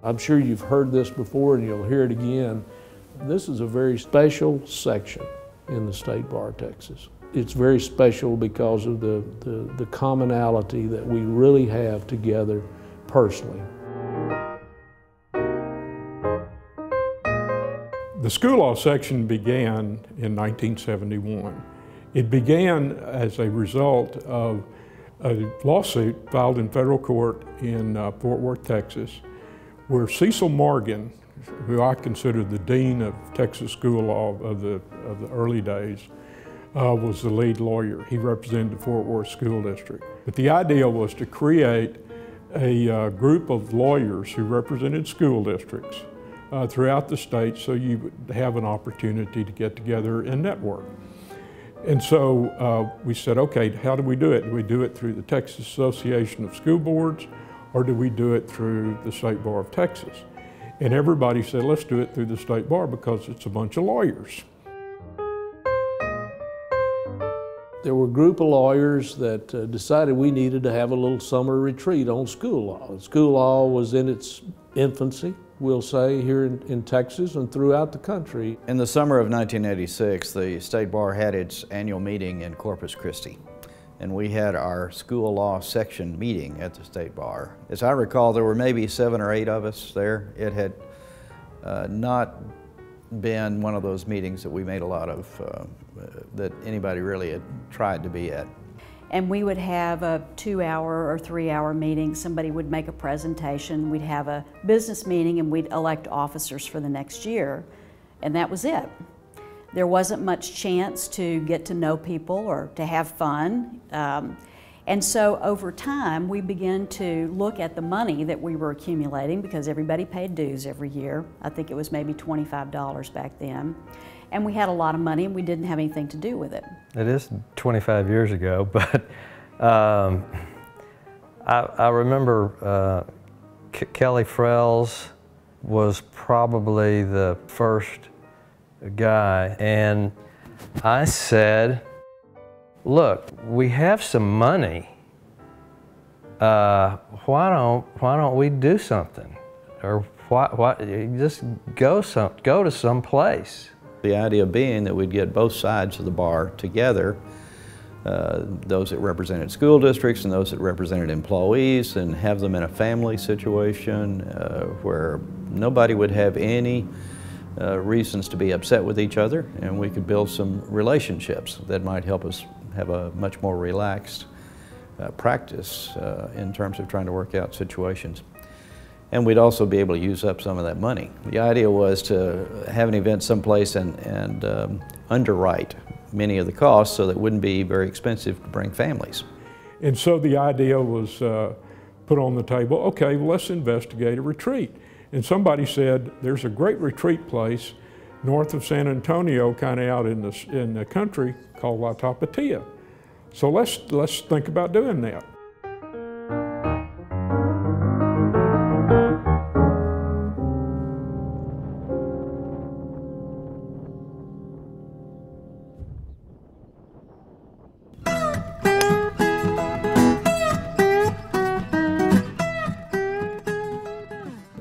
I'm sure you've heard this before and you'll hear it again. This is a very special section in the State Bar of Texas. It's very special because of the commonality that we really have together personally. The school law section began in 1971. It began as a result of a lawsuit filed in federal court in Fort Worth, Texas, where Cecil Morgan, who I consider the dean of Texas school law of the early days, was the lead lawyer. He represented the Fort Worth School District. But the idea was to create a group of lawyers who represented school districts throughout the state so you would have an opportunity to get together and network. And so we said, okay, how do we do it? Do we do it through the Texas Association of School Boards, or do we do it through the State Bar of Texas? And everybody said, let's do it through the State Bar because it's a bunch of lawyers. There were a group of lawyers that decided we needed to have a little summer retreat on school law. School law was in its infancy, we'll say, here in Texas and throughout the country. In the summer of 1986, the State Bar had its annual meeting in Corpus Christi, and we had our school law section meeting at the State Bar. As I recall, there were maybe 7 or 8 of us there. It had not been one of those meetings that we made a lot of, that anybody really had tried to be at. And we would have a 2-hour or 3-hour meeting. Somebody would make a presentation. We'd have a business meeting and we'd elect officers for the next year. And that was it. There wasn't much chance to get to know people or to have fun. And so over time, we began to look at the money that we were accumulating because everybody paid dues every year. I think it was maybe $25 back then. And we had a lot of money and we didn't have anything to do with it. It is 25 years ago, but I remember Kelly Frells was probably the first guy, and I said, look, we have some money. Why don't we do something? Or just go to some place. The idea being that we'd get both sides of the bar together, those that represented school districts and those that represented employees, and have them in a family situation where nobody would have any reasons to be upset with each other, and we could build some relationships that might help us have a much more relaxed practice in terms of trying to work out situations. And we'd also be able to use up some of that money. The idea was to have an event someplace and underwrite many of the costs so that it wouldn't be very expensive to bring families. And so the idea was put on the table, okay, well, let's investigate a retreat. And somebody said, there's a great retreat place north of San Antonio, kind of out in the country, called La Tapatía. So let's think about doing that.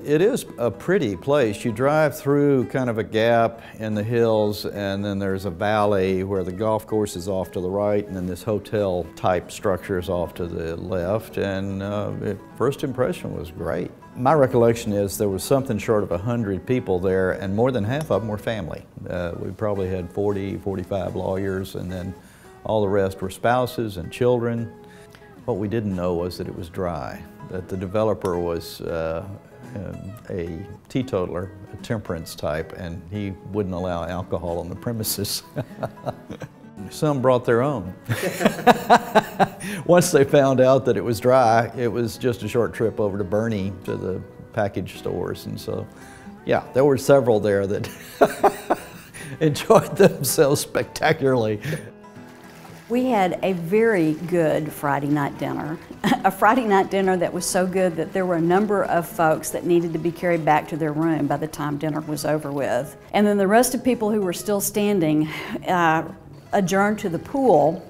It is a pretty place. You drive through kind of a gap in the hills, and then there's a valley where the golf course is off to the right, and then this hotel type structure is off to the left, and first impression was great. My recollection is there was something short of 100 people there, and more than half of them were family. We probably had 40, 45 lawyers, and then all the rest were spouses and children. What we didn't know was that it was dry, that the developer was a teetotaler, a temperance type, and he wouldn't allow alcohol on the premises. Some brought their own. Once they found out that it was dry, it was just a short trip over to Bernie to the package stores, and so, yeah, there were several there that enjoyed themselves spectacularly. We had a very good Friday night dinner. A Friday night dinner that was so good that there were a number of folks that needed to be carried back to their room by the time dinner was over with. And then the rest of people who were still standing adjourned to the pool.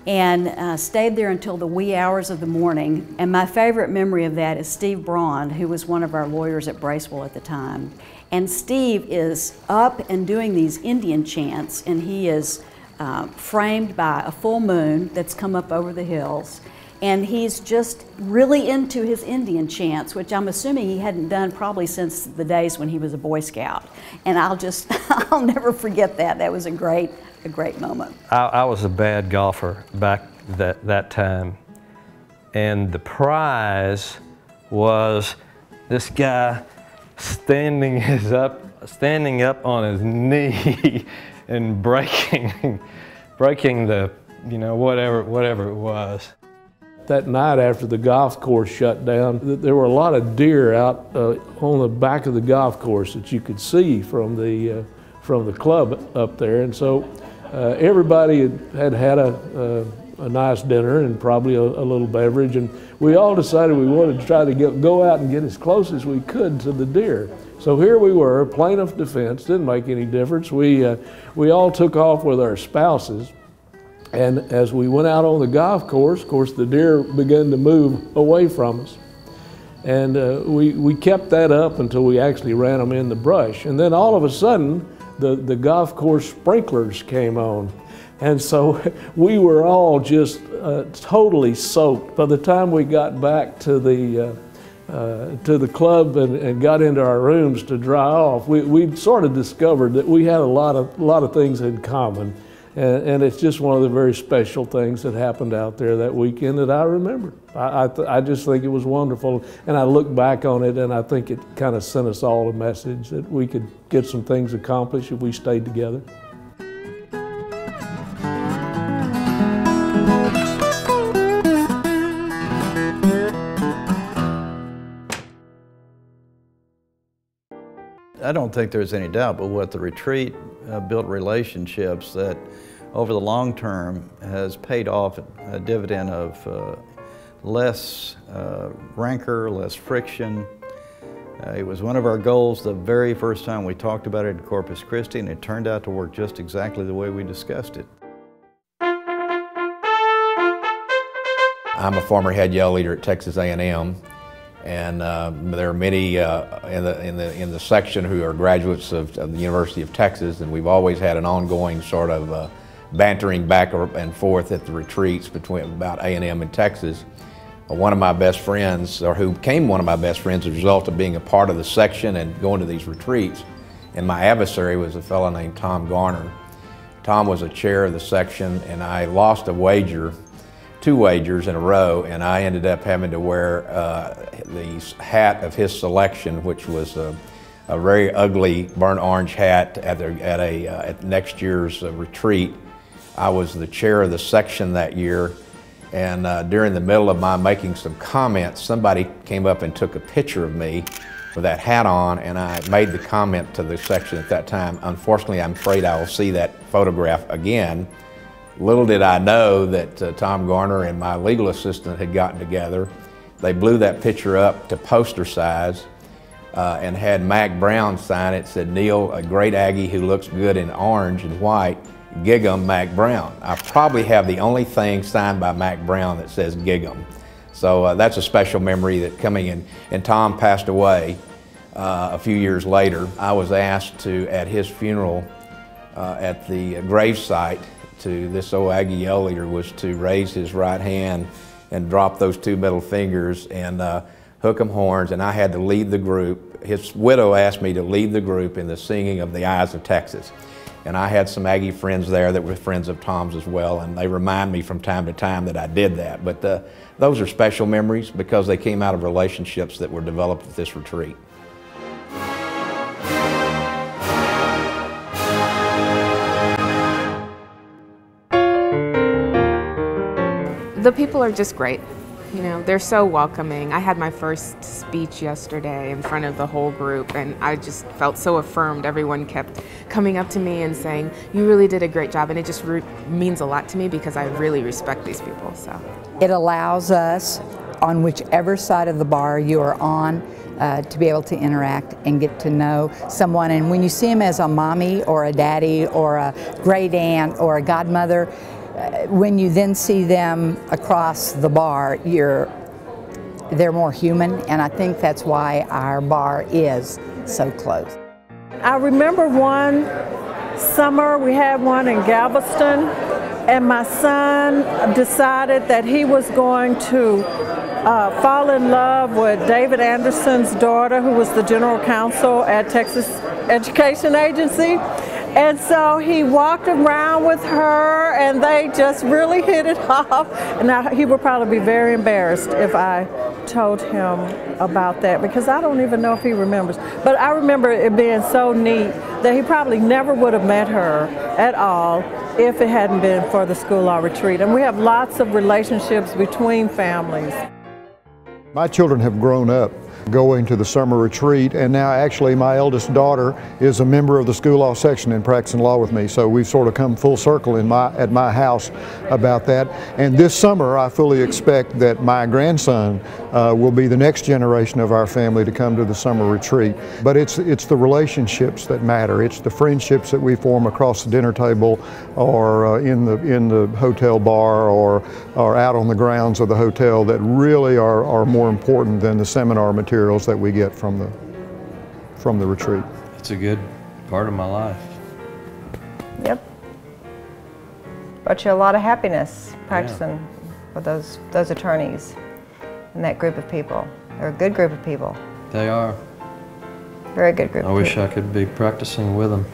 and stayed there until the wee hours of the morning. And my favorite memory of that is Steve Braun, who was one of our lawyers at Bracewell at the time. And Steve is up and doing these Indian chants, and he is framed by a full moon that's come up over the hills. And he's just really into his Indian chants, which I'm assuming he hadn't done probably since the days when he was a Boy Scout. And I'll never forget that. That was a great moment. I was a bad golfer back that time. And the prize was this guy standing up on his knee and breaking the, you know, whatever it was. That night after the golf course shut down, there were a lot of deer out on the back of the golf course that you could see from the club up there. And so everybody had a nice dinner and probably a little beverage, and we all decided we wanted to try to go out and get as close as we could to the deer. So here we were, plaintiff defense, didn't make any difference. We all took off with our spouses. And as we went out on the golf course, of course, the deer began to move away from us. And we kept that up until we actually ran them in the brush. And then all of a sudden, the golf course sprinklers came on. And so we were all just totally soaked. By the time we got back to the club and got into our rooms to dry off, we sort of discovered that we had a lot of things in common. And it's just one of the very special things that happened out there that weekend that I remember. I just think it was wonderful. And I look back on it and I think it kind of sent us all a message that we could get some things accomplished if we stayed together. I don't think there's any doubt, but what the retreat built relationships that over the long term has paid off a dividend of less rancor, less friction. It was one of our goals the very first time we talked about it in Corpus Christi, and it turned out to work just exactly the way we discussed it. I'm a former head yell leader at Texas A&M. And there are many in the section who are graduates of the University of Texas, and we've always had an ongoing sort of bantering back and forth at the retreats about A&M and Texas. One of my best friends, or who became one of my best friends as a result of being a part of the section and going to these retreats, and my adversary was a fellow named Tom Garner. Tom was a chair of the section, and I lost a wager, 2 wagers in a row, and I ended up having to wear the hat of his selection, which was a very ugly burnt orange hat at next year's retreat. I was the chair of the section that year, and during the middle of my making some comments, somebody came up and took a picture of me with that hat on, and I made the comment to the section at that time, "Unfortunately, I'm afraid I will see that photograph again." Little did I know that Tom Garner and my legal assistant had gotten together. They blew that picture up to poster size and had Mack Brown sign it. Said, "Neil, a great Aggie who looks good in orange and white, gig 'em Mack Brown." I probably have the only thing signed by Mack Brown that says gig 'em. So that's a special memory that coming in. And Tom passed away a few years later. I was asked to, at his funeral at the gravesite, to this old Aggie yell leader, was to raise his right hand and drop those 2 middle fingers and hook 'em horns, and I had to lead the group. His widow asked me to lead the group in the singing of the Eyes of Texas. And I had some Aggie friends there that were friends of Tom's as well, and they remind me from time to time that I did that. But those are special memories because they came out of relationships that were developed at this retreat. The people are just great. You know, they're so welcoming. I had my first speech yesterday in front of the whole group, and I just felt so affirmed. Everyone kept coming up to me and saying, "You really did a great job," and it just means a lot to me because I really respect these people. So it allows us, on whichever side of the bar you are on, to be able to interact and get to know someone. And when you see them as a mommy or a daddy or a great aunt or a godmother, when you then see them across the bar, they're more human, and I think that's why our bar is so close. I remember one summer we had one in Galveston, and my son decided that he was going to fall in love with David Anderson's daughter, who was the general counsel at Texas Education Agency. And so he walked around with her, and they just really hit it off. And now he would probably be very embarrassed if I told him about that, because I don't even know if he remembers. But I remember it being so neat that he probably never would have met her at all if it hadn't been for the school law retreat. And we have lots of relationships between families. My children have grown up going to the summer retreat, and now actually my eldest daughter is a member of the school law section and practicing law with me, so we've sort of come full circle at my house about that. And this summer I fully expect that my grandson will be the next generation of our family to come to the summer retreat. But it's the relationships that matter. It's the friendships that we form across the dinner table, or in the hotel bar, or out on the grounds of the hotel, that really are more important than the seminar materials that we get from the retreat. It's a good part of my life. Yep. Brought you a lot of happiness practicing with those attorneys and that group of people. They're a good group of people. They are. Very good group of people. I wish I could be practicing with them.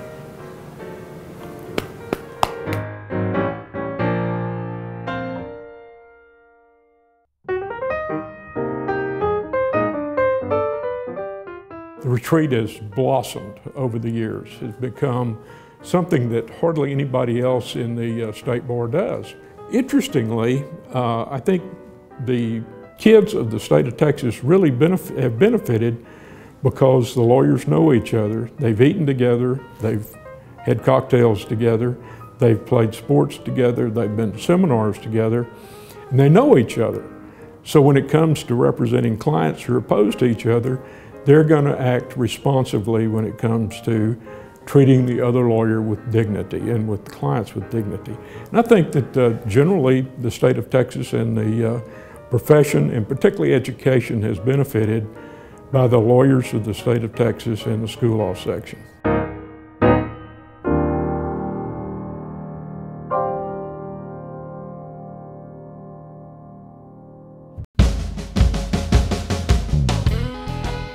The retreat has blossomed over the years. It's become something that hardly anybody else in the State Bar does. Interestingly, I think the kids of the state of Texas really have benefited because the lawyers know each other. They've eaten together, they've had cocktails together, they've played sports together, they've been to seminars together, and they know each other. So when it comes to representing clients who are opposed to each other, they're going to act responsively when it comes to treating the other lawyer with dignity and with clients with dignity. And I think that generally the state of Texas and the profession, and particularly education, has benefited by the lawyers of the state of Texas and the school law section.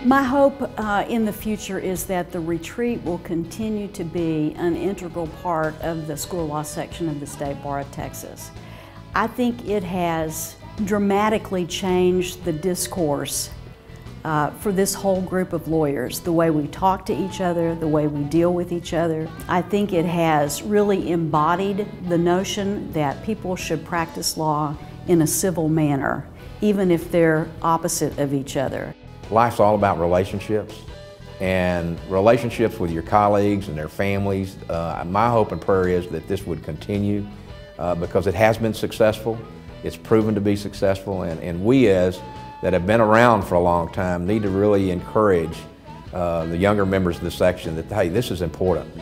My hope in the future is that the retreat will continue to be an integral part of the school law section of the State Bar of Texas. I think it has dramatically changed the discourse for this whole group of lawyers, the way we talk to each other, the way we deal with each other. I think it has really embodied the notion that people should practice law in a civil manner, even if they're opposite of each other. Life's all about relationships, and relationships with your colleagues and their families. My hope and prayer is that this would continue because it has been successful. It's proven to be successful, and we that have been around for a long time need to really encourage the younger members of the section that, hey, this is important.